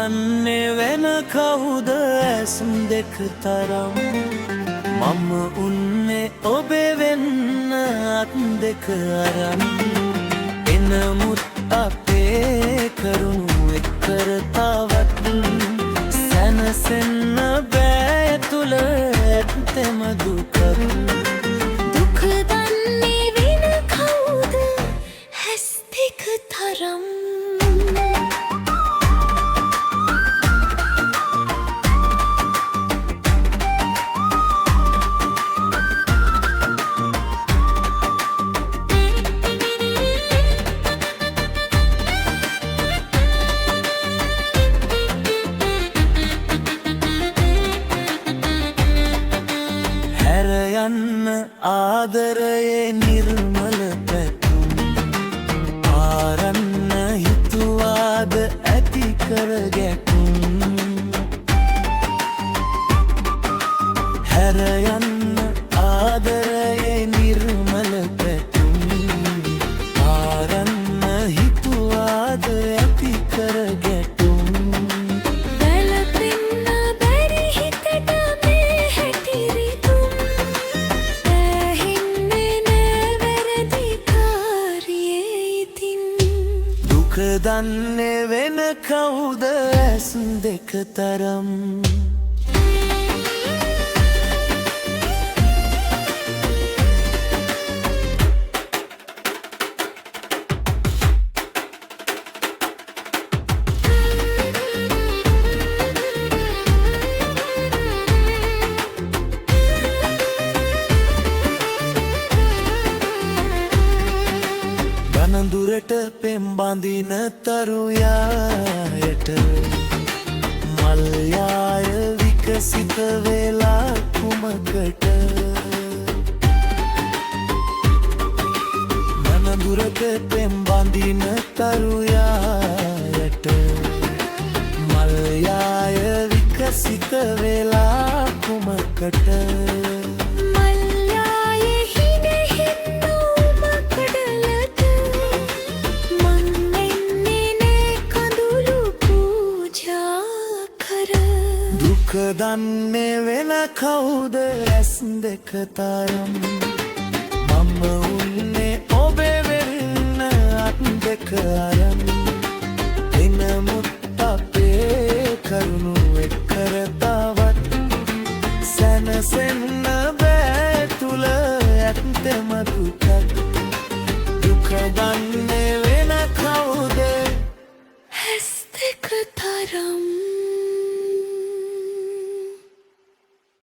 දන්නේ වෙන කවුද ඇස් දෙක තරම් මම උන්නේ ඔබේ වෙන්න අත් දෙක අරන් එනමුත් අපේ කරුණු එක්කර තවත් සැනසෙන්න බෑ තුල ඇත්තම දුක දුක දන්නේ වෙන කවුද ඇස් දෙක තරම් යන්න ආදරයේ නිර්මල පැතුම් ආරන්න හිතුවාද ඇති කර ගැටුම් හැර යන්න ආදරයේ නිර්මල පැතුම් ආරන්න හිතුවාද ඇති කර ගැටුම් දන්නේ වෙන කවුද ඇස් දෙක තරම් දුරට පෙම් බඳින තරුයායට මල් යාය විකසිත වෙලා කුමකට මන දුරට පෙම් බඳින තරුයායට මල් යාය විකසිත වෙලා කුමකට දුක දන්නේ වෙන කවුද ඇස් දෙක තරම් මම උන්නේ ඔබේ වෙන්න අත් දෙක අරන් එනමුත් අපේ කරුණු එක්කර තවත් සැනසෙන්න බෑ තුල ඇත්තම දුක දන්නේ